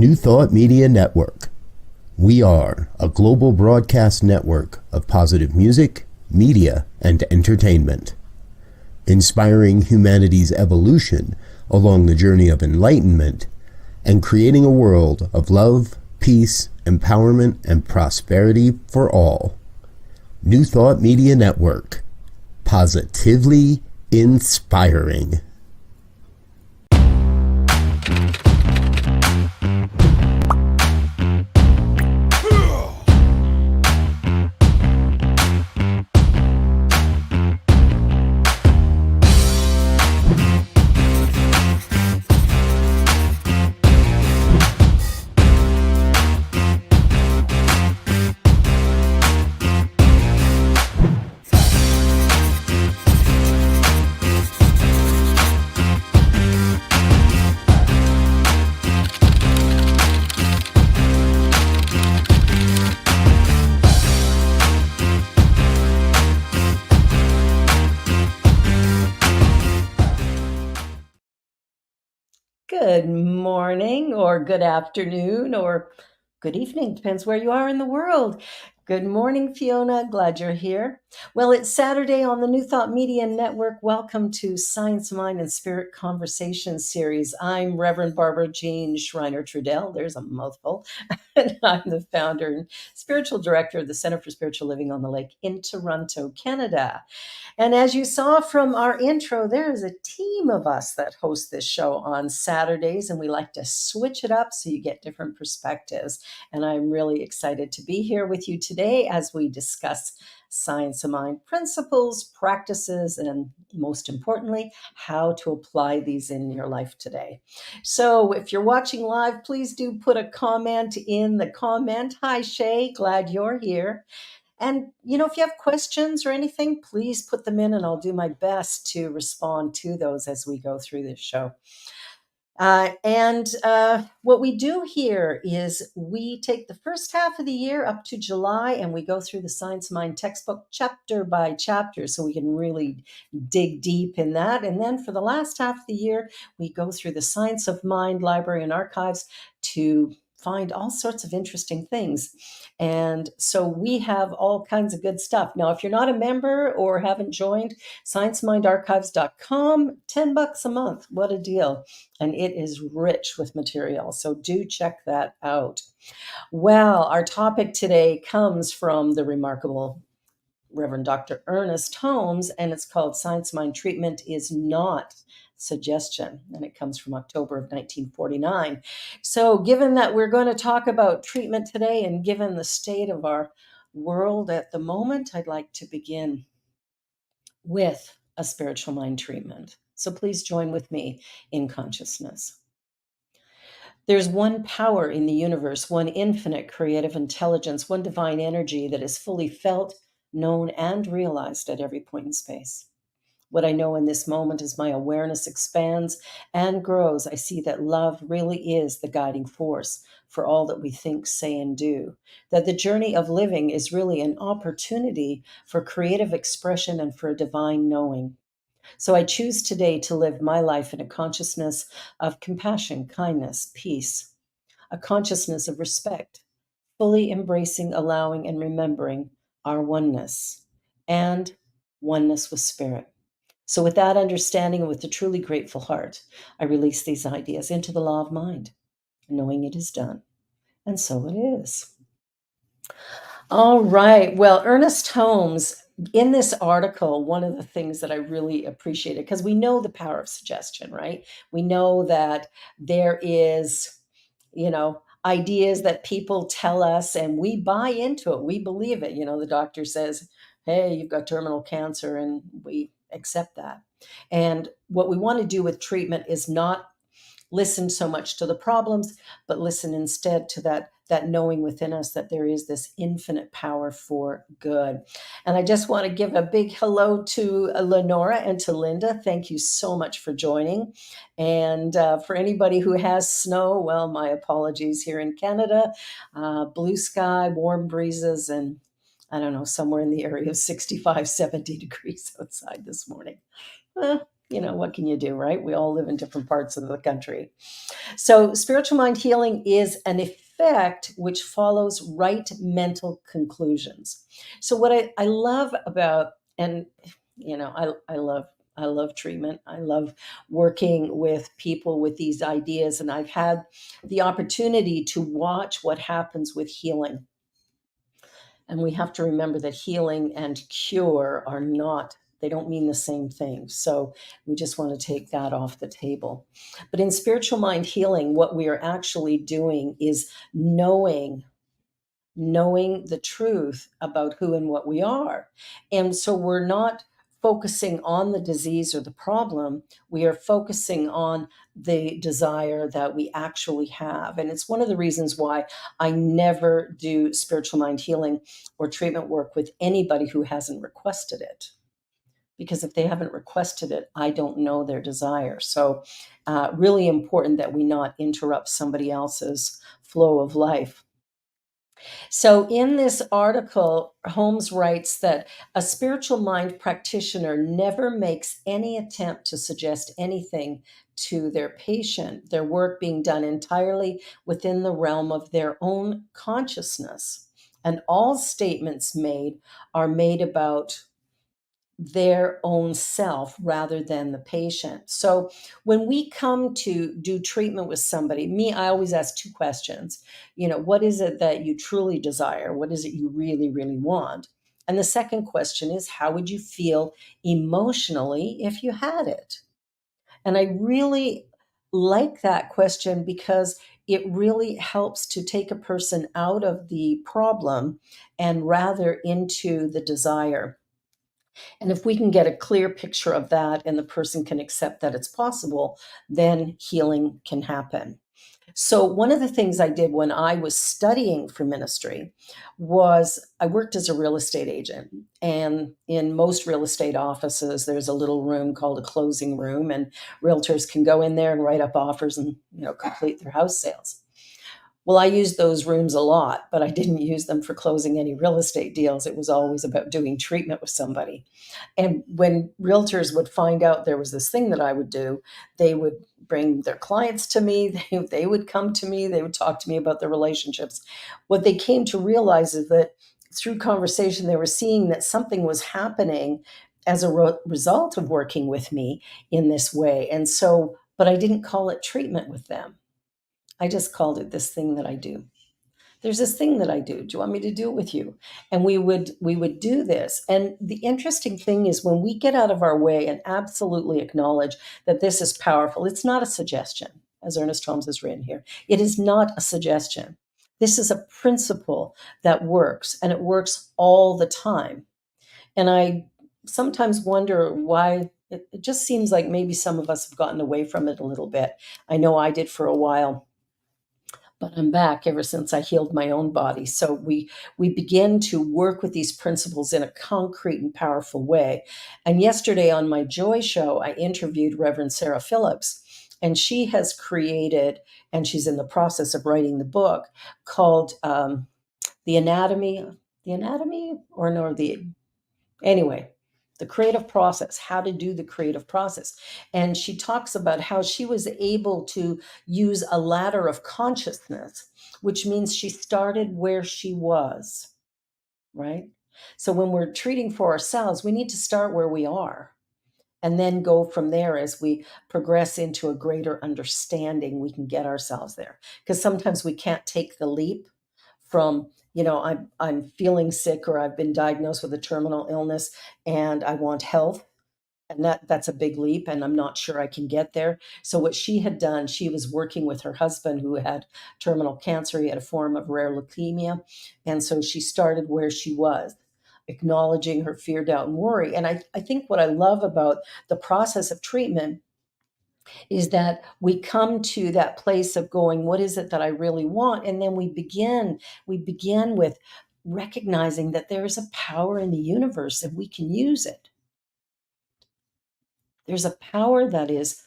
New Thought Media Network. We are a global broadcast network of positive music, media, and entertainment, inspiring humanity's evolution along the journey of enlightenment and creating a world of love, peace, empowerment, and prosperity for all. New Thought Media Network. Positively inspiring. Good morning or good afternoon or good evening, depends where you are in the world. Good morning, Fiona. Glad you're here. Well, it's Saturday on the New Thought Media Network. Welcome to Science, Mind, and Spirit Conversation Series. I'm Reverend Barbara Jean Schreiner Trudell. There's a mouthful. And I'm the founder and spiritual director of the Center for Spiritual Living on the Lake in Toronto, Canada. And as you saw from our intro, there is a team of us that host this show on Saturdays, and we like to switch it up so you get different perspectives. And I'm really excited to be here with you today as we discuss science of mind principles, practices, and most importantly, how to apply these in your life today. So if you're watching live, please do put a comment in the comment. Hi, Shay, glad you're here. And, if you have questions or anything, please put them in and I'll do my best to respond to those as we go through this show. What we do here is we take the first half of the year up to July and we go through the Science Mind textbook chapter by chapter so we can really dig deep in that. And then for the last half of the year, we go through the Science of Mind library and archives to find all sorts of interesting things. And so we have all kinds of good stuff. Now, if you're not a member or haven't joined, sciencemindarchives.com, $10 a month. What a deal. And it is rich with material. So do check that out. Well, our topic today comes from the remarkable Reverend Dr. Ernest Holmes, and it's called Science Mind Treatment is Not Suggestion, and it comes from October of 1949. So given that we're going to talk about treatment today and given the state of our world at the moment, I'd like to begin with a spiritual mind treatment. So please join with me in consciousness. There's one power in the universe, one infinite creative intelligence, one divine energy that is fully felt, known, and realized at every point in space. What I know in this moment as my awareness expands and grows, I see that love really is the guiding force for all that we think, say, and do. That the journey of living is really an opportunity for creative expression and for a divine knowing. So I choose today to live my life in a consciousness of compassion, kindness, peace, a consciousness of respect, fully embracing, allowing, and remembering our oneness and oneness with spirit. So, with that understanding and with a truly grateful heart, I release these ideas into the law of mind, knowing it is done. And so it is. All right. Well, Ernest Holmes, in this article, one of the things that I really appreciated, because we know the power of suggestion, right? We know that there is, ideas that people tell us and we buy into it. We believe it. The doctor says, hey, you've got terminal cancer, and we accept that. And what we want to do with treatment is not listen so much to the problems, but listen instead to that knowing within us that there is this infinite power for good. And I just want to give a big hello to Lenora and to Linda. Thank you so much for joining. And for anybody who has snow, well, my apologies here in Canada. Blue sky, warm breezes, and I don't know, somewhere in the area of 65, 70 degrees outside this morning. What can you do, right? We all live in different parts of the country. So, spiritual mind healing is an effect which follows right mental conclusions. So, what I love about, and I love treatment. I love working with people with these ideas, and I've had the opportunity to watch what happens with healing. And we have to remember that healing and cure are not, they don't mean the same thing. So we just want to take that off the table. But in spiritual mind healing, what we are actually doing is knowing the truth about who and what we are. And so we're not focusing on the disease or the problem, we are focusing on the desire that we actually have. And it's one of the reasons why I never do spiritual mind healing or treatment work with anybody who hasn't requested it. Because if they haven't requested it, I don't know their desire. So, really important that we not interrupt somebody else's flow of life. So, in this article, Holmes writes that a spiritual mind practitioner never makes any attempt to suggest anything to their patient, their work being done entirely within the realm of their own consciousness. And all statements made are made about their own self rather than the patient. So when we come to do treatment with somebody, I always ask two questions. What is it that you truly desire? What is it you really, really want? And the second question is, how would you feel emotionally if you had it? And I really like that question because it really helps to take a person out of the problem and rather into the desire. And if we can get a clear picture of that and the person can accept that it's possible, then healing can happen. So, one of the things I did when I was studying for ministry was I worked as a real estate agent. And in most real estate offices, there's a little room called a closing room, and realtors can go in there and write up offers and complete their house sales. Well, I used those rooms a lot, but I didn't use them for closing any real estate deals. It was always about doing treatment with somebody. And when realtors would find out there was this thing that I would do, they would bring their clients to me. They would come to me. They would talk to me about their relationships. What they came to realize is that through conversation, they were seeing that something was happening as a result of working with me in this way. And so, but I didn't call it treatment with them. I just called it this thing that I do. There's this thing that I do. Do you want me to do it with you? And we would do this. And the interesting thing is when we get out of our way and absolutely acknowledge that this is powerful, it's not a suggestion, as Ernest Holmes has written here. It is not a suggestion. This is a principle that works, and it works all the time. And I sometimes wonder why it just seems like maybe some of us have gotten away from it a little bit. I know I did for a while, but I'm back ever since I healed my own body. So we begin to work with these principles in a concrete and powerful way. And yesterday on my Joy show, I interviewed Reverend Sarah Phillips, and she has created, and she's in the process of writing the book called the anatomy, or no, the anyway, the creative process, how to do the creative process. And she talks about how she was able to use a ladder of consciousness, which means she started where she was, right? So when we're treating for ourselves, we need to start where we are and then go from there. As we progress into a greater understanding, we can get ourselves there, because sometimes we can't take the leap from, I'm feeling sick, or I've been diagnosed with a terminal illness and I want health, and that's a big leap, and I'm not sure I can get there. So what she had done, she was working with her husband who had terminal cancer. He had a form of rare leukemia, and so she started where she was, acknowledging her fear, doubt, and worry. And I think what I love about the process of treatment is that we come to that place of going, what is it that I really want? And then we begin with recognizing that there is a power in the universe and we can use it. There's a power that is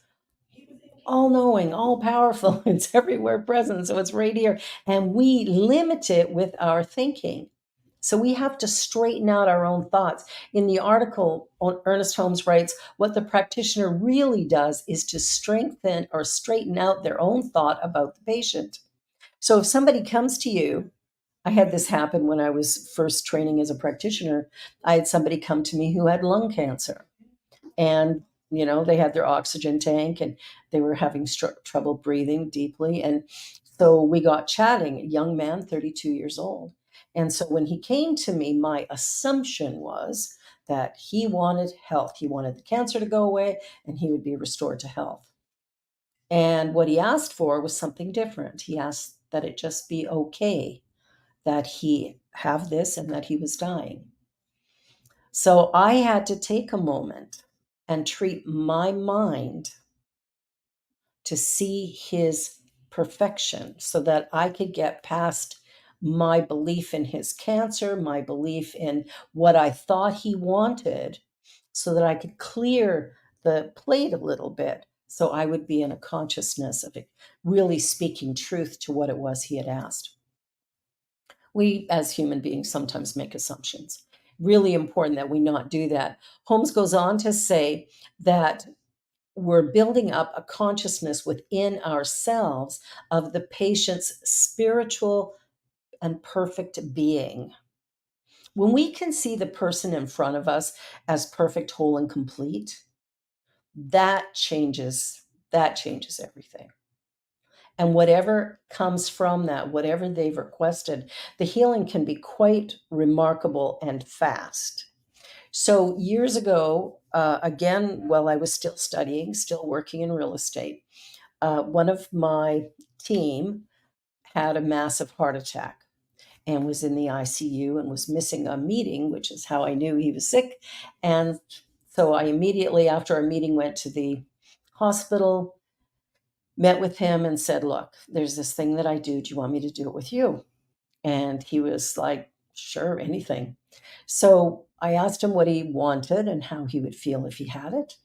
all knowing, all powerful. It's everywhere present. So it's right here. And we limit it with our thinking. So we have to straighten out our own thoughts. In the article, Ernest Holmes writes, what the practitioner really does is to strengthen or straighten out their own thought about the patient. So if somebody comes to you, I had this happen when I was first training as a practitioner. I had somebody come to me who had lung cancer, and they had their oxygen tank, and they were having trouble breathing deeply. And so we got chatting, a young man, 32 years old. And so when he came to me, my assumption was that he wanted health. He wanted the cancer to go away and he would be restored to health. And what he asked for was something different. He asked that it just be okay that he have this and that he was dying. So I had to take a moment and treat my mind to see his perfection so that I could get past my belief in his cancer, my belief in what I thought he wanted, so that I could clear the plate a little bit, so I would be in a consciousness of it, really speaking truth to what it was he had asked. We, as human beings, sometimes make assumptions. Really important that we not do that. Holmes goes on to say that we're building up a consciousness within ourselves of the patient's spiritual and perfect being. When we can see the person in front of us as perfect, whole, and complete, that changes everything. And whatever comes from that, whatever they've requested, the healing can be quite remarkable and fast. So years ago, again, while I was still studying, still working in real estate, one of my team had a massive heart attack and was in the ICU and was missing a meeting, which is how I knew he was sick. And so I immediately, after our meeting, went to the hospital, met with him, and said, look, there's this thing that I do. Do you want me to do it with you? And he was like, sure, anything. So I asked him what he wanted and how he would feel if he had it.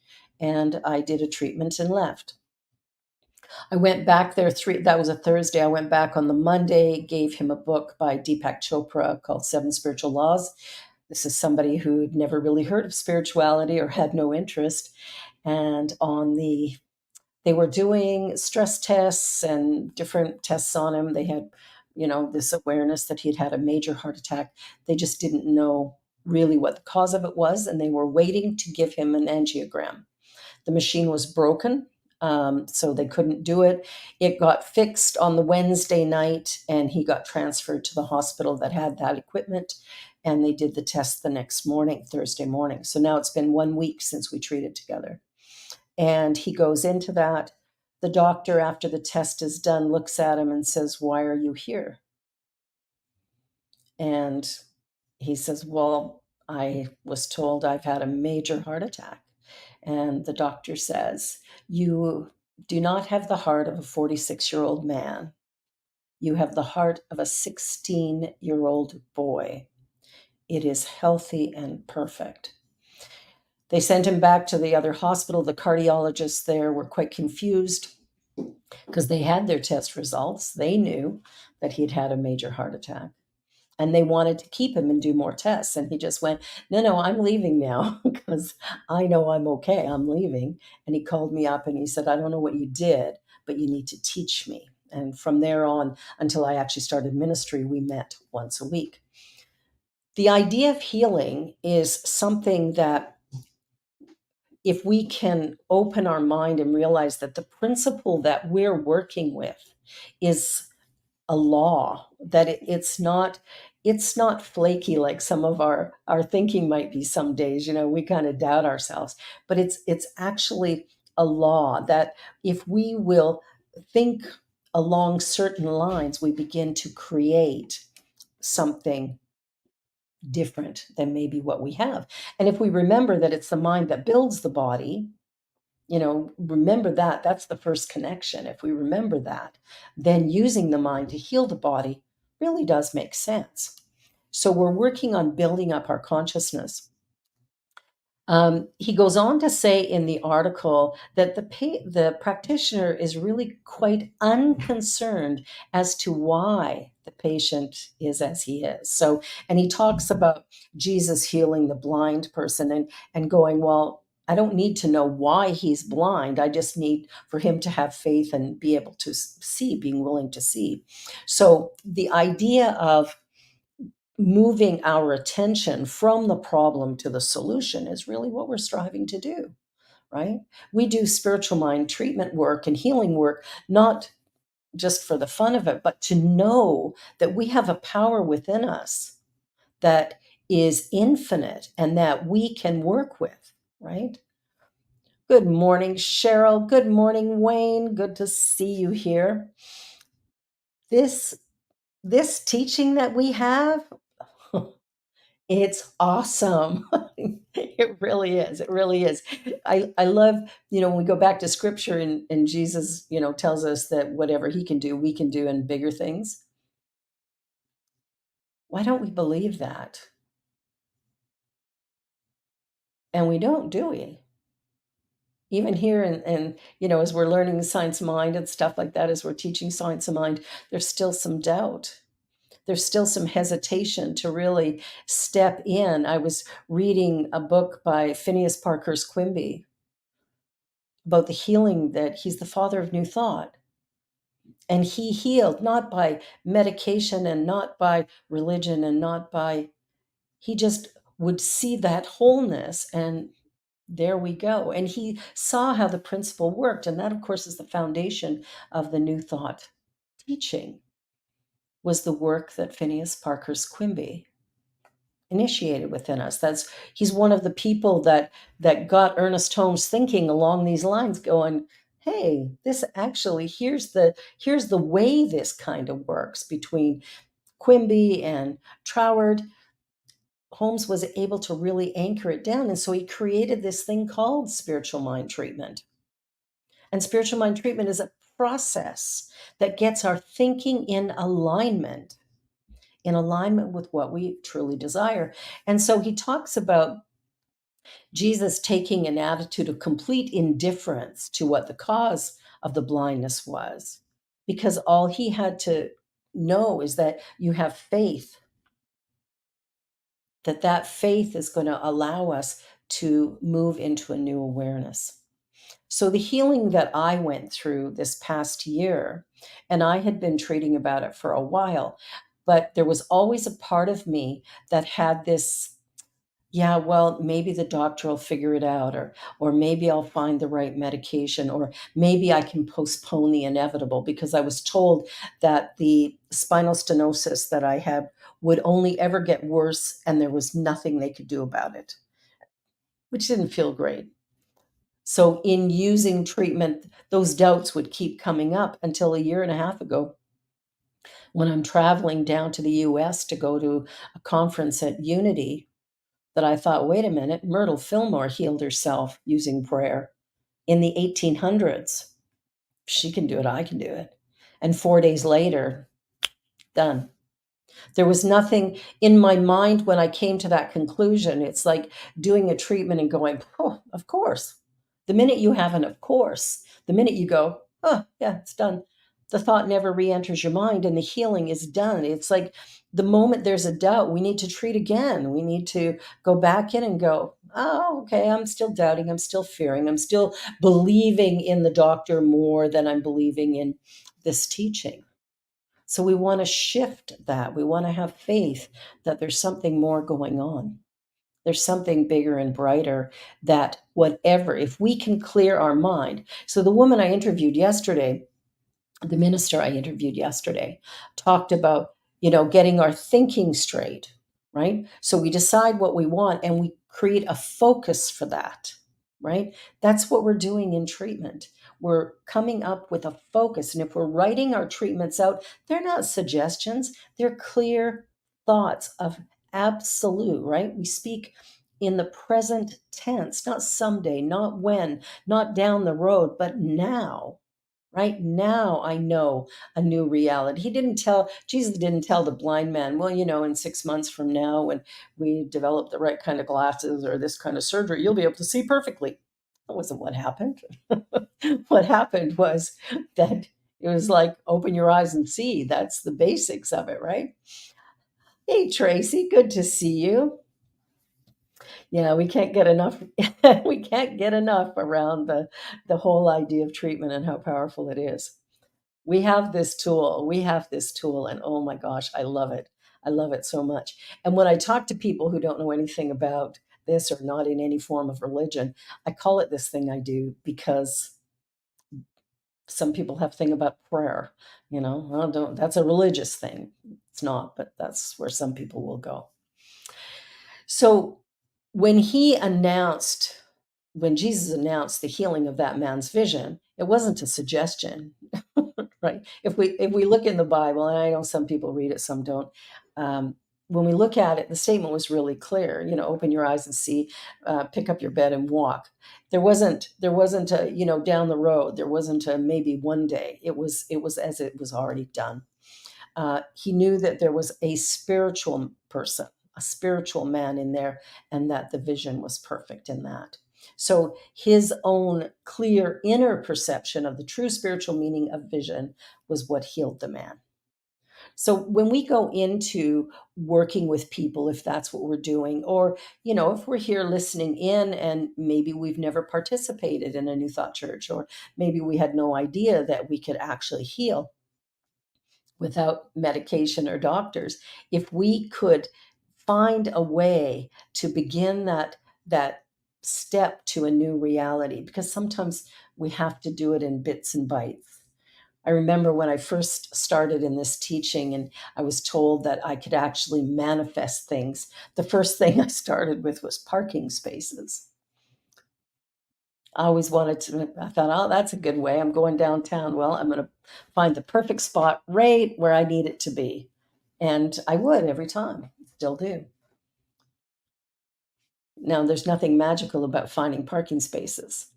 And I did a treatment and left. I went back there that was a Thursday. I went back on the Monday, gave him a book by Deepak Chopra called Seven Spiritual Laws. This is somebody who'd never really heard of spirituality or had no interest. And they were doing stress tests and different tests on him. They had, this awareness that he'd had a major heart attack. They just didn't know really what the cause of it was. And they were waiting to give him an angiogram. The machine was broken, so they couldn't do it. It got fixed on the Wednesday night, and he got transferred to the hospital that had that equipment, and they did the test the next morning, Thursday morning. So now it's been 1 week since we treated together. And he goes into that. The doctor, after the test is done, looks at him and says, "Why are you here?" And he says, "Well, I was told I've had a major heart attack." And the doctor says, "You do not have the heart of a 46-year-old man. You have the heart of a 16-year-old boy. It is healthy and perfect." They sent him back to the other hospital. The cardiologists there were quite confused because they had their test results. They knew that he'd had a major heart attack. And they wanted to keep him and do more tests. And he just went, no, I'm leaving now because I know I'm okay. I'm leaving. And he called me up and he said, I don't know what you did, but you need to teach me. And from there on, until I actually started ministry, we met once a week. The idea of healing is something that, if we can open our mind and realize that the principle that we're working with is a law, that it's not flaky like some of our thinking might be some days. We kind of doubt ourselves, but it's actually a law that if we will think along certain lines, we begin to create something different than maybe what we have. And if we remember that it's the mind that builds the body, remember that that's the first connection. If we remember that, then using the mind to heal the body really does make sense. So we're working on building up our consciousness. He goes on to say in the article that the practitioner is really quite unconcerned as to why the patient is as he is. So, and he talks about Jesus healing the blind person and going, well, I don't need to know why he's blind. I just need for him to have faith and be able to see, being willing to see. So the idea of moving our attention from the problem to the solution is really what we're striving to do, right? We do spiritual mind treatment work and healing work, not just for the fun of it, but to know that we have a power within us that is infinite and that we can work with, right? Good morning, Cheryl. Good morning, Wayne. Good to see you here. This this teaching that we have, it's awesome. It really is. It really is. I love, when we go back to scripture and Jesus, tells us that whatever he can do, we can do in bigger things. Why don't we believe that? And we don't, do we? Even here and as we're learning science of mind and stuff like that, as we're teaching science of mind, there's still some doubt. There's still some hesitation to really step in. I was reading a book by Phineas Parkhurst Quimby about the healing, that he's the father of New Thought. And he healed not by medication and not by religion and not by, he just would see that wholeness, and there we go. And he saw how the principle worked. And that, of course, is the foundation of the New Thought teaching, was the work that Phineas Parkhurst Quimby initiated within us. He's one of the people that got Ernest Holmes thinking along these lines, going, hey, this actually, here's the way this kind of works. Between Quimby and Troward, Holmes was able to really anchor it down, and so he created this thing called spiritual mind treatment. And spiritual mind treatment is a process that gets our thinking in alignment with what we truly desire. And so he talks about Jesus taking an attitude of complete indifference to what the cause of the blindness was, because all he had to know is that you have faith, that faith is going to allow us to move into a new awareness. So the healing that I went through this past year, and I had been treating about it for a while, but there was always a part of me that had this, yeah, well, maybe the doctor will figure it out, or maybe I'll find the right medication, or maybe I can postpone the inevitable, because I was told that the spinal stenosis that I had would only ever get worse and there was nothing they could do about it, which didn't feel great. So in using treatment, those doubts would keep coming up until a year and a half ago, when I'm traveling down to the US to go to a conference at Unity, that I thought, wait a minute, Myrtle Fillmore healed herself using prayer in the 1800s. She can do it, I can do it. And 4 days later, done. There was nothing in my mind when I came to that conclusion. It's like doing a treatment and going, oh, of course. The minute you have an of course, the minute you go, oh, yeah, it's done, the thought never re-enters your mind and the healing is done. It's like the moment there's a doubt, we need to treat again. We need to go back in and go, oh, okay, I'm still doubting. I'm still fearing. I'm still believing in the doctor more than I'm believing in this teaching. So we want to shift that. We want to have faith that there's something more going on. There's something bigger and brighter, that whatever, if we can clear our mind. So the woman I interviewed yesterday, the minister I interviewed yesterday, talked about, getting our thinking straight, right? So we decide what we want and we create a focus for that, right? That's what we're doing in treatment. We're coming up with a focus. And if we're writing our treatments out, they're not suggestions, they're clear thoughts of absolute, right? We speak in the present tense, not someday, not when, not down the road, but now. Right now, I know a new reality. Jesus didn't tell the blind man, well, in 6 months from now, when we develop the right kind of glasses or this kind of surgery, you'll be able to see perfectly. That wasn't what happened. What happened was that it was like, open your eyes and see. That's the basics of it, right? Hey, Tracy, good to see you. Yeah, we can't get enough. We can't get enough around the whole idea of treatment and how powerful it is. We have this tool, and oh my gosh, I love it. I love it so much. And when I talk to people who don't know anything about this or not in any form of religion, I call it this thing I do because some people have thing about prayer. Well, don't that's a religious thing. It's not, but that's where some people will go. So when when Jesus announced the healing of that man's vision, it wasn't a suggestion. Right? If we look in the Bible, and I know some people read it, some don't. When we look at it, the statement was really clear. Open your eyes and see, pick up your bed and walk. There wasn't a down the road. There wasn't a maybe one day. It was as it was already done. He knew that there was a spiritual person, a spiritual man in there, and that the vision was perfect in that. So his own clear inner perception of the true spiritual meaning of vision was what healed the man. So when we go into working with people, if that's what we're doing, or, if we're here listening in and maybe we've never participated in a New Thought church, or maybe we had no idea that we could actually heal without medication or doctors, if we could find a way to begin that step to a new reality, because sometimes we have to do it in bits and bites. I remember when I first started in this teaching and I was told that I could actually manifest things, the first thing I started with was parking spaces. I always I thought, oh, that's a good way. I'm going downtown. Well, I'm going to find the perfect spot right where I need it to be. And I would every time, still do. Now, there's nothing magical about finding parking spaces.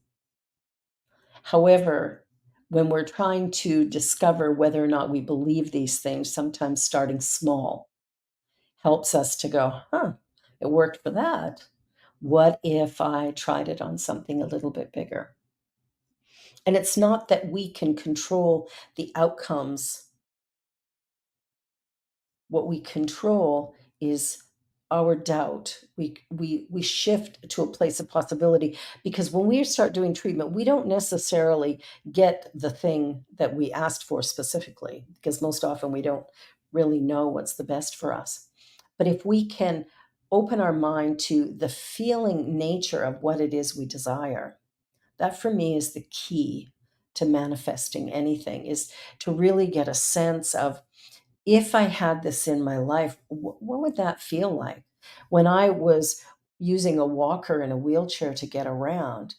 However, when we're trying to discover whether or not we believe these things, sometimes starting small helps us to go, it worked for that. What if I tried it on something a little bit bigger? And it's not that we can control the outcomes. What we control is our doubt. We shift to a place of possibility, because when we start doing treatment, we don't necessarily get the thing that we asked for specifically, because most often we don't really know what's the best for us. But if we can open our mind to the feeling nature of what it is we desire, that for me is the key to manifesting anything, is to really get a sense of, if I had this in my life, what would that feel like? When I was using a walker and a wheelchair to get around,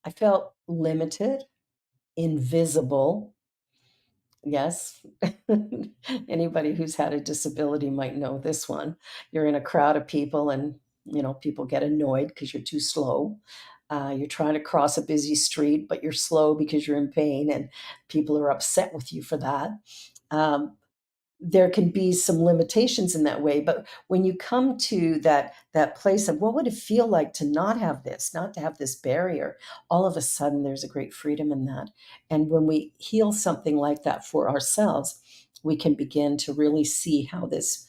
I felt limited, invisible. Yes. Anybody who's had a disability might know this one. You're in a crowd of people and, people get annoyed because you're too slow. You're trying to cross a busy street, but you're slow because you're in pain, and people are upset with you for that. There can be some limitations in that way, but when you come to that place of what would it feel like to not have this, not to have this barrier, all of a sudden there's a great freedom in that. And when we heal something like that for ourselves, we can begin to really see how this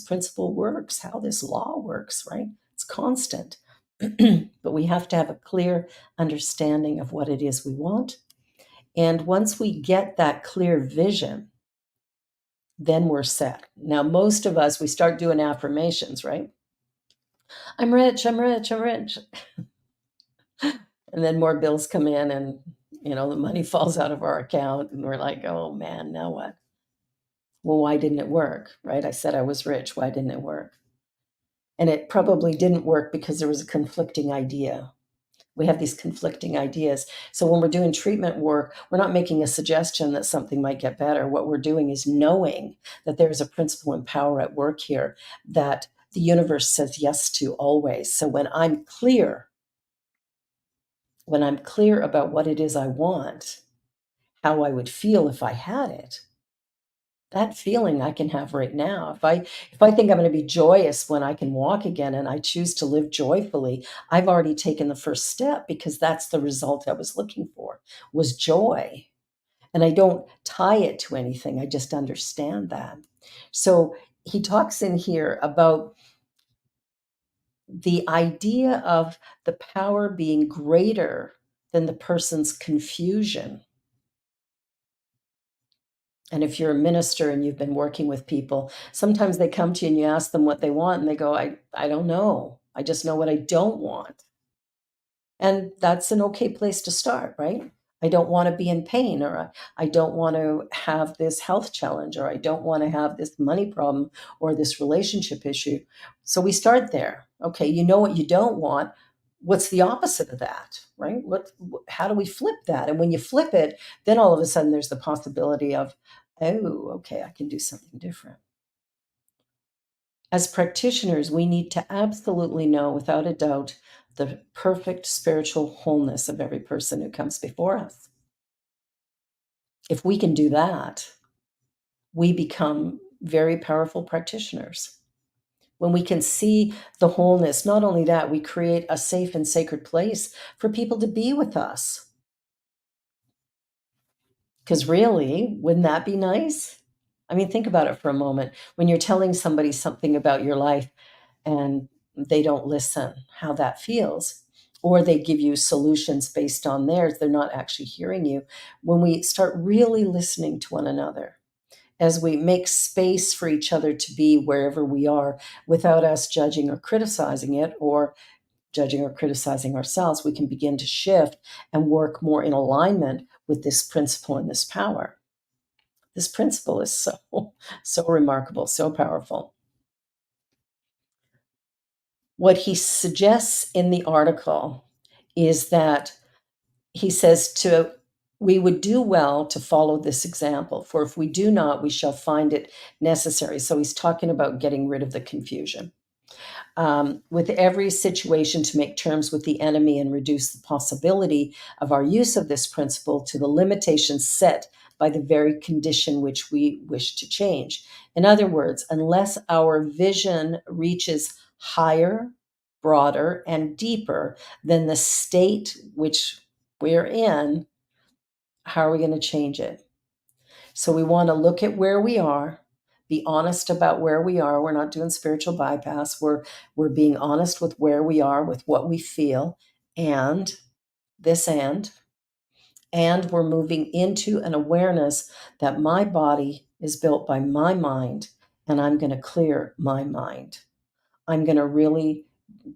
principle works, how this law works, right? It's constant. But we have to have a clear understanding of what it is we want. And once we get that clear vision, then we're set. Now, most of us, we start doing affirmations, right? I'm rich, I'm rich, I'm rich. And then more bills come in, and, the money falls out of our account, and we're like, oh man, now what? Well, why didn't it work, right? I said I was rich. Why didn't it work? And it probably didn't work because there was a conflicting idea. We have these conflicting ideas. So when we're doing treatment work, we're not making a suggestion that something might get better. What we're doing is knowing that there's a principle and power at work here that the universe says yes to always. So when I'm clear about what it is I want, how I would feel if I had it. That feeling I can have right now. If I think I'm going to be joyous when I can walk again and I choose to live joyfully, I've already taken the first step because that's the result I was looking for, was joy. And I don't tie it to anything. I just understand that. So he talks in here about the idea of the power being greater than the person's confusion. And if you're a minister and you've been working with people, sometimes they come to you and you ask them what they want and they go, I don't know. I just know what I don't want. And that's an okay place to start, right? I don't want to be in pain, or I don't want to have this health challenge, or I don't want to have this money problem or this relationship issue. So we start there. Okay, you know what you don't want. What's the opposite of that, right? How do we flip that? And when you flip it, then all of a sudden there's the possibility of, oh, okay, I can do something different. As practitioners, we need to absolutely know without a doubt the perfect spiritual wholeness of every person who comes before us. If we can do that, we become very powerful practitioners. When we can see the wholeness, not only that, we create a safe and sacred place for people to be with us. Because really, wouldn't that be nice? I mean, think about it for a moment. When you're telling somebody something about your life and they don't listen, how that feels, or they give you solutions based on theirs, they're not actually hearing you. When we start really listening to one another, as we make space for each other to be wherever we are without us judging or criticizing it, or judging or criticizing ourselves, we can begin to shift and work more in alignment with this principle and this power. This principle is so remarkable, so powerful. What he suggests in the article is that he says we would do well to follow this example, for if we do not, we shall find it necessary. So he's talking about getting rid of the confusion. With every situation to make terms with the enemy and reduce the possibility of our use of this principle to the limitations set by the very condition which we wish to change. In other words, unless our vision reaches higher, broader, and deeper than the state which we're in, how are we going to change it? So we want to look at where we are, be honest about where we are. We're not doing spiritual bypass. We're being honest with where we are, with what we feel, and this and we're moving into an awareness that my body is built by my mind, and I'm going to clear my mind. I'm going to really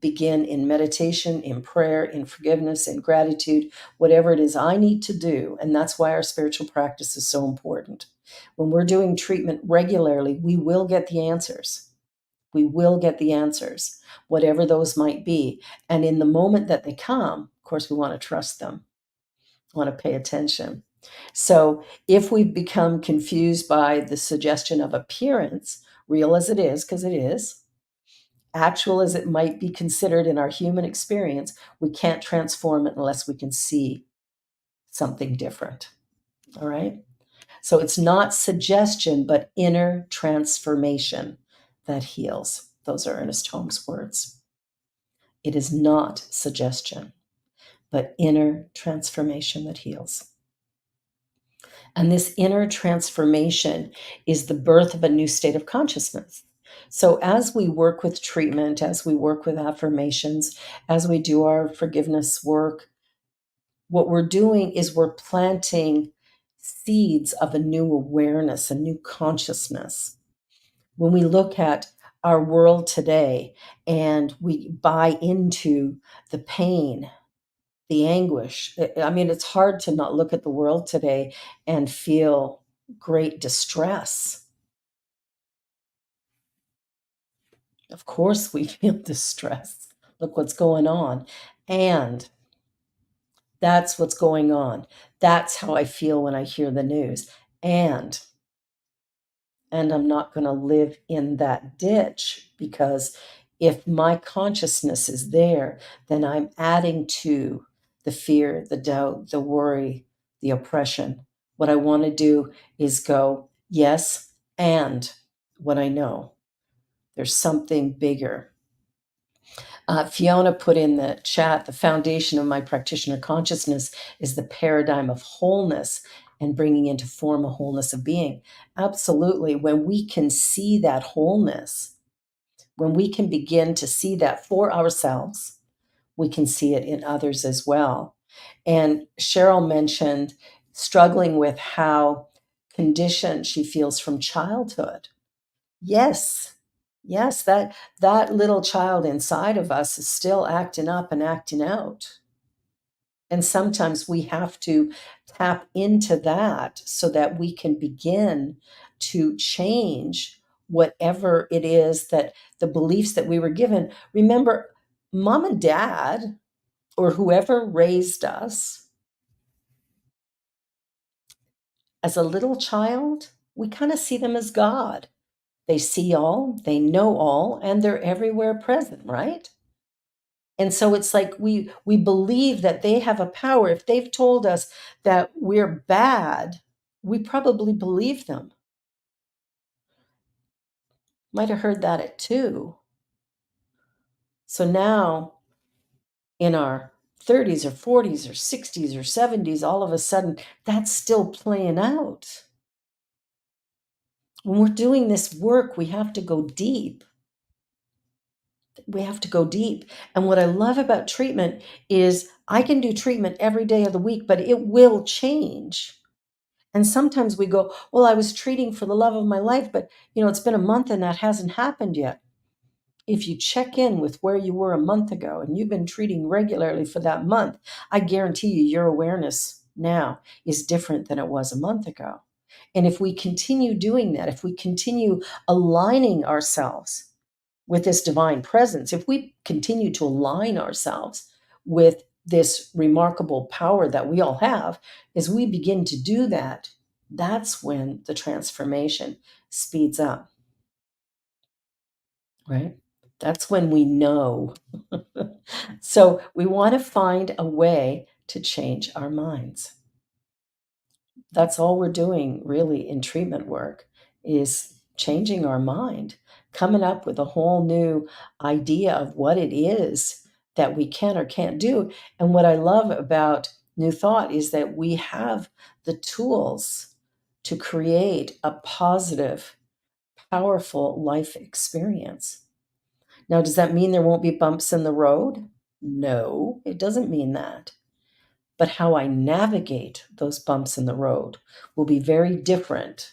begin in meditation, in prayer, in forgiveness, in gratitude, whatever it is I need to do. And that's why our spiritual practice is so important. When we're doing treatment regularly, we will get the answers. We will get the answers, whatever those might be. And in the moment that they come, of course, we want to trust them, want to pay attention. So if we become confused by the suggestion of appearance, real as it is, because it is, actual as it might be considered in our human experience, we can't transform it unless we can see something different. All right? So it's not suggestion, but inner transformation that heals. Those are Ernest Holmes' words. It is not suggestion, but inner transformation that heals. And this inner transformation is the birth of a new state of consciousness. So, as we work with treatment, as we work with affirmations, as we do our forgiveness work, what we're doing is we're planting seeds of a new awareness, a new consciousness. When we look at our world today and we buy into the pain, the anguish. I mean, it's hard to not look at the world today and feel great distress. Of course, we feel distress. Look what's going on. And that's what's going on. That's how I feel when I hear the news. And I'm not going to live in that ditch, because if my consciousness is there, then I'm adding to the fear, the doubt, the worry, the oppression, What I want to do is go, yes, and what I know. There's something bigger. Fiona put in the chat, the foundation of my practitioner consciousness is the paradigm of wholeness and bringing into form a wholeness of being. Absolutely. When we can see that wholeness, when we can begin to see that for ourselves, we can see it in others as well. And Cheryl mentioned struggling with how conditioned she feels from childhood. Yes. Yes, that little child inside of us is still acting up and acting out. And sometimes we have to tap into that so that we can begin to change whatever it is that the beliefs that we were given. Remember, mom and dad or whoever raised us as a little child, we kind of see them as God. They see all, they know all, and they're everywhere present, right? And so it's like we believe that they have a power. If they've told us that we're bad, we probably believe them. Might have heard that at 2. So now in our 30s or 40s or 60s or 70s, all of a sudden that's still playing out. When we're doing this work, we have to go deep. We have to go deep. And what I love about treatment is I can do treatment every day of the week, but it will change. And sometimes we go, well, I was treating for the love of my life, but it's been a month and that hasn't happened yet. If you check in with where you were a month ago and you've been treating regularly for that month, I guarantee you your awareness now is different than it was a month ago. And if we continue doing that, if we continue aligning ourselves with this divine presence, if we continue to align ourselves with this remarkable power that we all have, as we begin to do that, that's when the transformation speeds up, right? That's when we know. So we want to find a way to change our minds. That's all we're doing really in treatment work is changing our mind, coming up with a whole new idea of what it is that we can or can't do. And what I love about New Thought is that we have the tools to create a positive, powerful life experience. Now, does that mean there won't be bumps in the road? No, it doesn't mean that. But how I navigate those bumps in the road will be very different.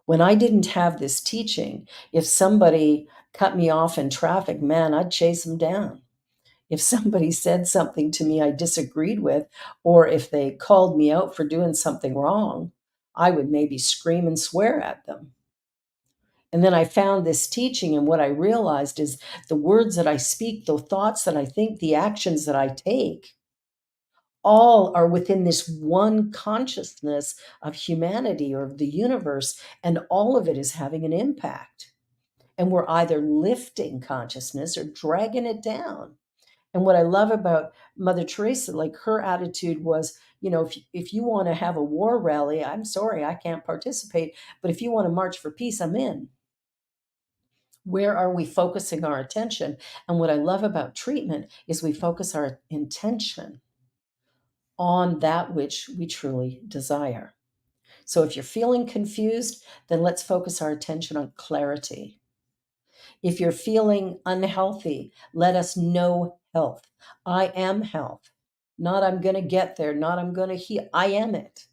When I didn't have this teaching, if somebody cut me off in traffic, man, I'd chase them down. If somebody said something to me I disagreed with, or if they called me out for doing something wrong, I would maybe scream and swear at them. And then I found this teaching, and what I realized is the words that I speak, the thoughts that I think, the actions that I take, all are within this one consciousness of humanity or of the universe, and all of it is having an impact. And we're either lifting consciousness or dragging it down. And what I love about Mother Teresa, like her attitude was, if you want to have a war rally, I'm sorry, I can't participate. But if you want to march for peace, I'm in. Where are we focusing our attention? And what I love about treatment is we focus our intention on that which we truly desire. So if you're feeling confused, then let's focus our attention on clarity. If you're feeling unhealthy, let us know health. I am health. Not I'm going to get there, not I'm going to heal. I am it.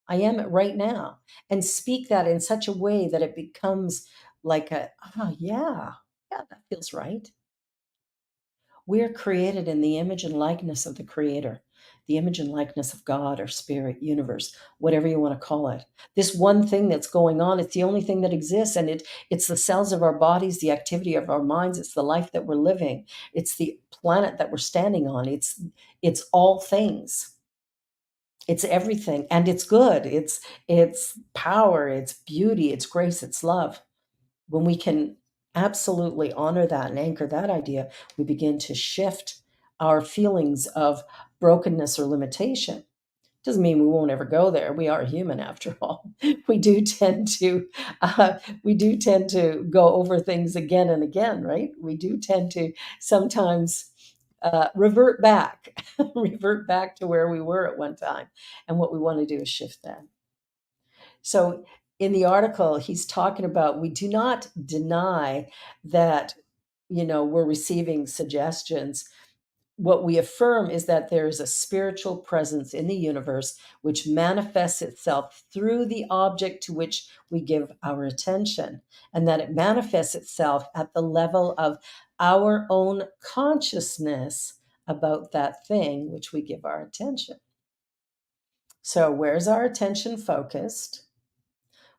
I am it right now. And speak that in such a way that it becomes like yeah, that feels right. We're created in the image and likeness of the Creator, the image and likeness of God or Spirit, universe, whatever you want to call it. This one thing that's going on, it's the only thing that exists, and it's the cells of our bodies, the activity of our minds, it's the life that we're living, it's the planet that we're standing on, it's all things. It's everything, and it's good. It's power, it's beauty, it's grace, it's love. When we can absolutely honor that and anchor that idea, we begin to shift our feelings of brokenness or limitation Doesn't mean we won't ever go there. We are human after all. We do tend to go over things again and again, right? We do tend to sometimes revert back, revert back to where we were at one time. And what we want to do is shift that. So in the article, he's talking about we do not deny that, we're receiving suggestions. What we affirm is that there is a spiritual presence in the universe which manifests itself through the object to which we give our attention, and that it manifests itself at the level of our own consciousness about that thing which we give our attention. So, where's our attention focused?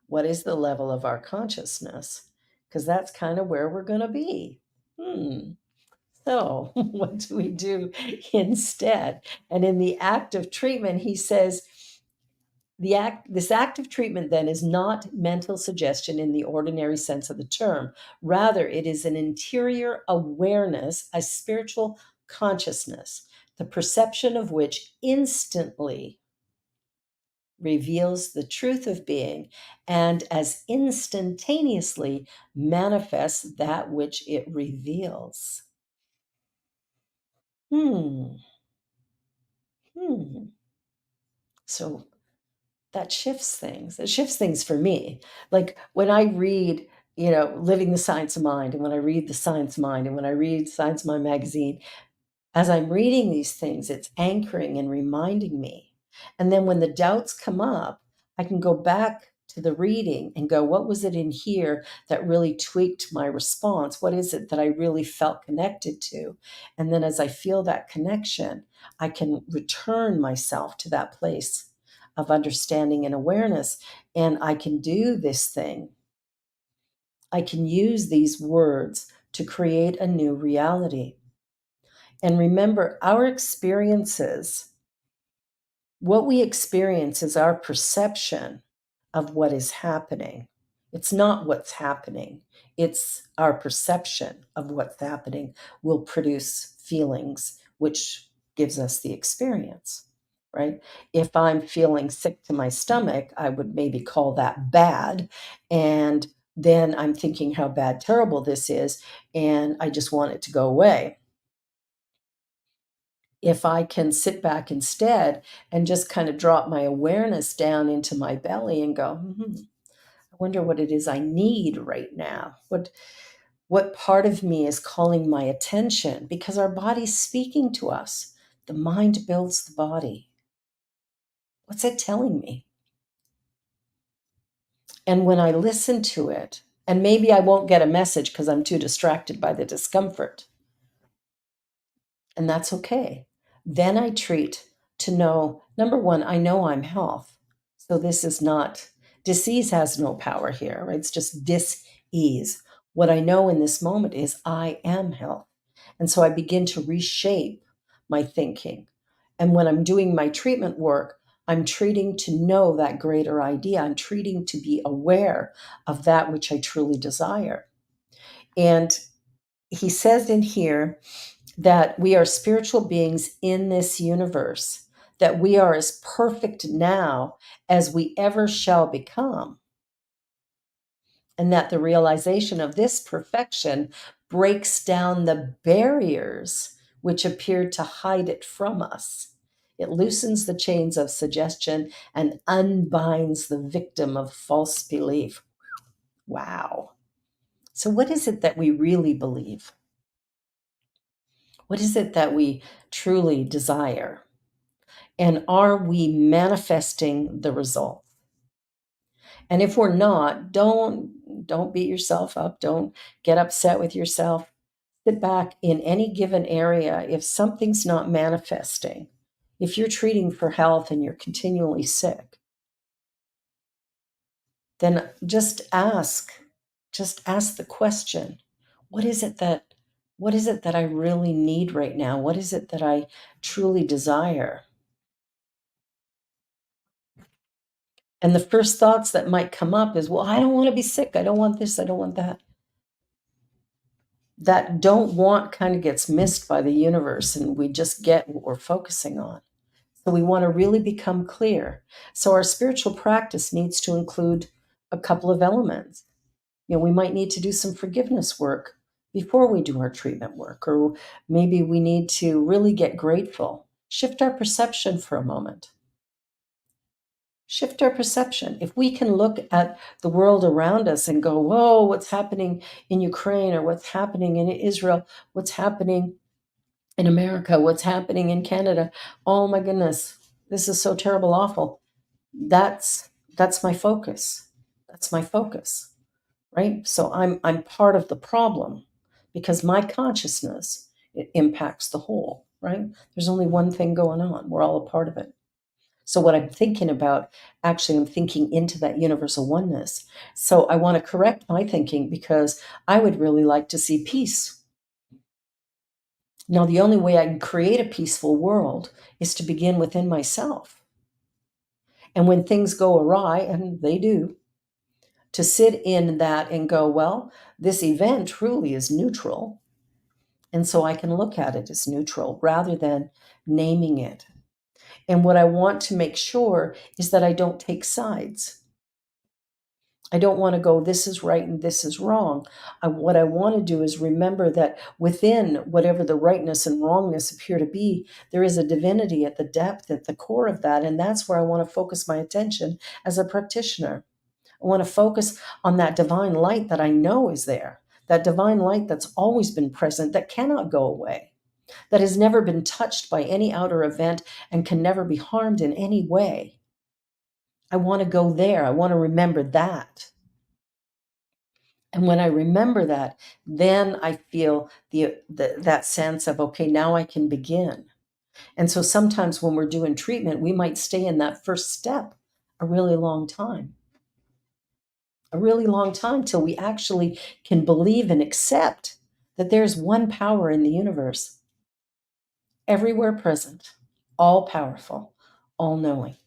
What is the level of our consciousness? Because that's kind of where we're going to be. So, what do we do instead? And in the act of treatment, he says, this act of treatment then is not mental suggestion in the ordinary sense of the term. Rather, it is an interior awareness, a spiritual consciousness, the perception of which instantly reveals the truth of being and as instantaneously manifests that which it reveals. Hmm. So that shifts things. It shifts things for me. Like when I read, Living the Science of Mind, and when I read The Science Mind, and when I read Science Mind magazine, as I'm reading these things, it's anchoring and reminding me. And then when the doubts come up, I can go back to the reading and go, what was it in here that really tweaked my response? What is it that I really felt connected to? And then as I feel that connection, I can return myself to that place of understanding and awareness. And I can do this thing. I can use these words to create a new reality. And remember, our experiences, what we experience is our perception of what is happening. It's not what's happening, it's our perception of what's happening will produce feelings, which gives us the experience, right? If I'm feeling sick to my stomach, I would maybe call that bad. And then I'm thinking how bad, terrible this is, and I just want it to go away. If I can sit back instead and just kind of drop my awareness down into my belly and go, I wonder what it is I need right now. What part of me is calling my attention? Because our body's speaking to us. The mind builds the body. What's it telling me? And when I listen to it, and maybe I won't get a message because I'm too distracted by the discomfort, and that's okay. Then I treat to know, number one, I know I'm health. So this is not, disease has no power here, right? It's just dis-ease. What I know in this moment is I am health. And so I begin to reshape my thinking. And when I'm doing my treatment work, I'm treating to know that greater idea. I'm treating to be aware of that which I truly desire. And he says in here, that we are spiritual beings in this universe, that we are as perfect now as we ever shall become, and that the realization of this perfection breaks down the barriers which appeared to hide it from us. It loosens the chains of suggestion and unbinds the victim of false belief. Wow. So, what is it that we really believe? What is it that we truly desire? And are we manifesting the result? And if we're not, don't beat yourself up. Don't get upset with yourself. Sit back in any given area. If something's not manifesting, if you're treating for health and you're continually sick, then just ask the question, what is it that I really need right now? What is it that I truly desire? And the first thoughts that might come up is, well, I don't want to be sick. I don't want this. I don't want that. That don't want kind of gets missed by the universe, and we just get what we're focusing on. So we want to really become clear. So our spiritual practice needs to include a couple of elements. We might need to do some forgiveness work before we do our treatment work, or maybe we need to really get grateful. Shift our perception for a moment. Shift our perception. If we can look at the world around us and go, whoa, what's happening in Ukraine, or what's happening in Israel, what's happening in America, what's happening in Canada, oh my goodness, this is so terrible, awful. That's my focus. That's my focus, right? So I'm part of the problem because my consciousness, it impacts the whole, right? There's only one thing going on. We're all a part of it. So what I'm thinking about, actually, I'm thinking into that universal oneness. So I want to correct my thinking because I would really like to see peace. Now, the only way I can create a peaceful world is to begin within myself. And when things go awry, and they do, to sit in that and go, well, this event truly is neutral. And so I can look at it as neutral rather than naming it. And what I want to make sure is that I don't take sides. I don't want to go, this is right and this is wrong. What I want to do is remember that within whatever the rightness and wrongness appear to be, there is a divinity at the depth, at the core of that. And that's where I want to focus my attention as a practitioner. I want to focus on that divine light that I know is there, that divine light that's always been present, that cannot go away, that has never been touched by any outer event and can never be harmed in any way. I want to go there. I want to remember that. And when I remember that, then I feel that sense of, okay, now I can begin. And so sometimes when we're doing treatment, we might stay in that first step a really long time. A really long time till we actually can believe and accept that there's one power in the universe, everywhere present, all powerful, all knowing.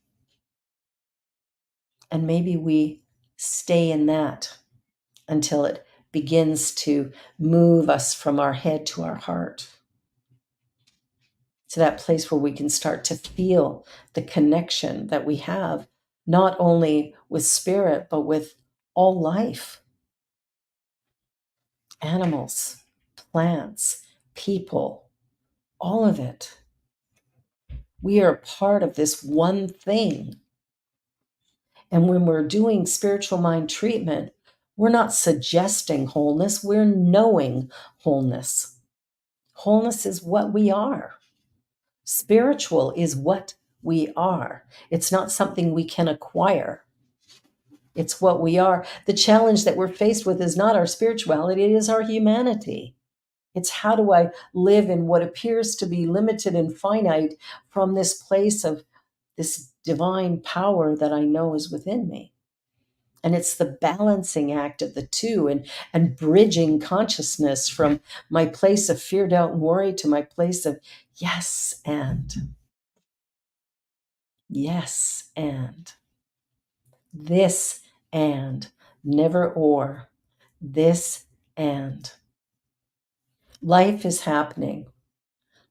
And maybe we stay in that until it begins to move us from our head to our heart, to that place where we can start to feel the connection that we have, not only with spirit, but with all life, animals, plants, people, all of it. We are part of this one thing. And when we're doing spiritual mind treatment, we're not suggesting wholeness, we're knowing wholeness. Wholeness is what we are. Spiritual is what we are. It's not something we can acquire. It's what we are. The challenge that we're faced with is not our spirituality, it is our humanity. It's how do I live in what appears to be limited and finite from this place of this divine power that I know is within me. And it's the balancing act of the two and bridging consciousness from my place of fear, doubt, and worry to my place of yes and yes and this and never or this and life is happening.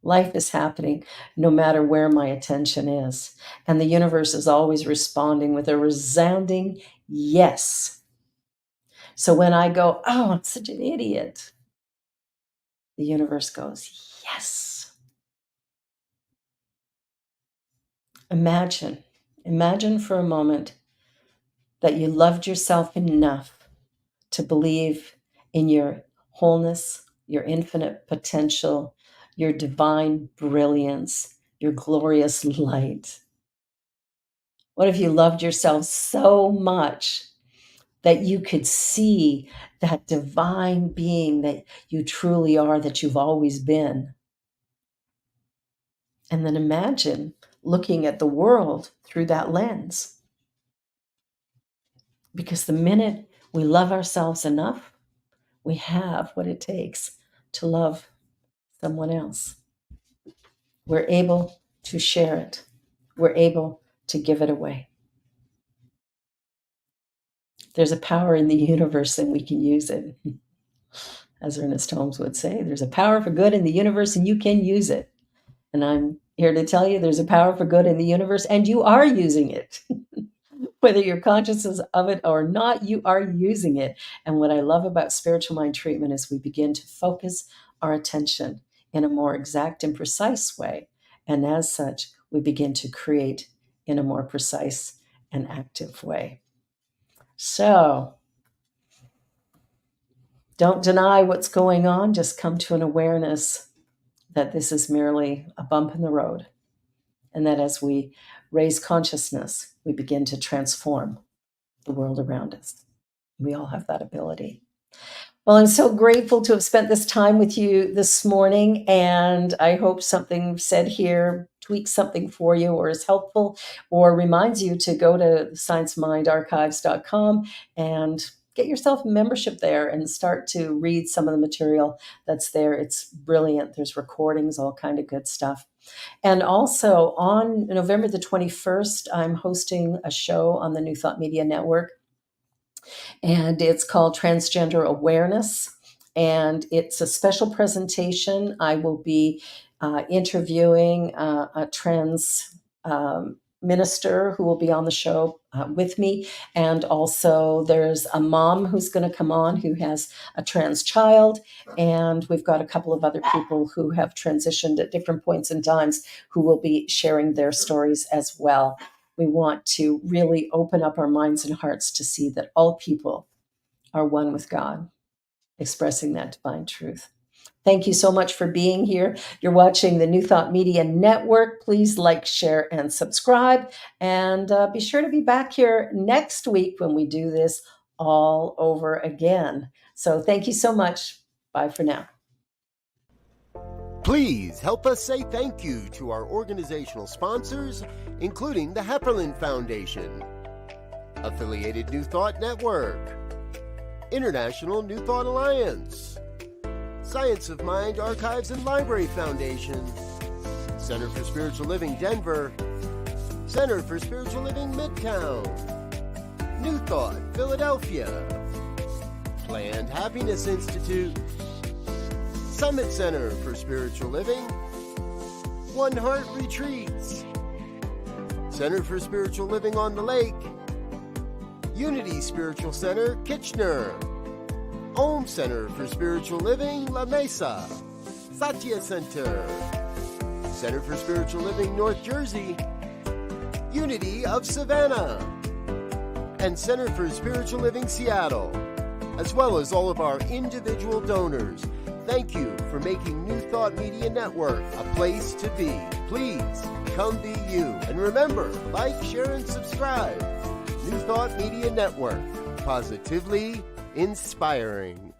Life is happening no matter where my attention is. And the universe is always responding with a resounding yes. So when I go, oh, I'm such an idiot, the universe goes, yes. Imagine for a moment that you loved yourself enough to believe in your wholeness, your infinite potential, your divine brilliance, your glorious light. What if you loved yourself so much that you could see that divine being that you truly are, that you've always been? And then imagine looking at the world through that lens. Because the minute we love ourselves enough, we have what it takes to love someone else. We're able to share it. We're able to give it away. There's a power in the universe and we can use it. As Ernest Holmes would say, there's a power for good in the universe and you can use it. And I'm Here to tell you there's a power for good in the universe, and you are using it. Whether you're conscious of it or not, you are using it. And what I love about spiritual mind treatment is we begin to focus our attention in a more exact and precise way. And as such, we begin to create in a more precise and active way. So don't deny what's going on, just come to an awareness that this is merely a bump in the road. And that as we raise consciousness, we begin to transform the world around us. We all have that ability. Well, I'm so grateful to have spent this time with you this morning, and I hope something said here tweaks something for you or is helpful or reminds you to go to sciencemindarchives.com and get yourself a membership there and start to read some of the material that's there. It's brilliant. There's recordings, all kind of good stuff. And also on November the 21st, I'm hosting a show on the New Thought Media Network, and it's called Transgender Awareness. And it's a special presentation. I will be interviewing a trans minister who will be on the show with me. And also there's a mom who's going to come on who has a trans child. And we've got a couple of other people who have transitioned at different points in times who will be sharing their stories as well. We want to really open up our minds and hearts to see that all people are one with God, expressing that divine truth. Thank you so much for being here. You're watching the New Thought Media Network. Please like, share, and subscribe. And be sure to be back here next week when we do this all over again. So thank you so much. Bye for now. Please help us say thank you to our organizational sponsors, including the Hepperlin Foundation, Affiliated New Thought Network, International New Thought Alliance, Science of Mind Archives and Library Foundation, Center for Spiritual Living Denver, Center for Spiritual Living Midtown, New Thought Philadelphia, Planned Happiness Institute, Summit Center for Spiritual Living, One Heart Retreats, Center for Spiritual Living on the Lake, Unity Spiritual Center, Kitchener, Om Center for Spiritual Living, La Mesa, Satya Center, Center for Spiritual Living, North Jersey, Unity of Savannah, and Center for Spiritual Living, Seattle, as well as all of our individual donors. Thank you for making New Thought Media Network a place to be. Please come be you. And remember, like, share, and subscribe. New Thought Media Network, positively inspiring.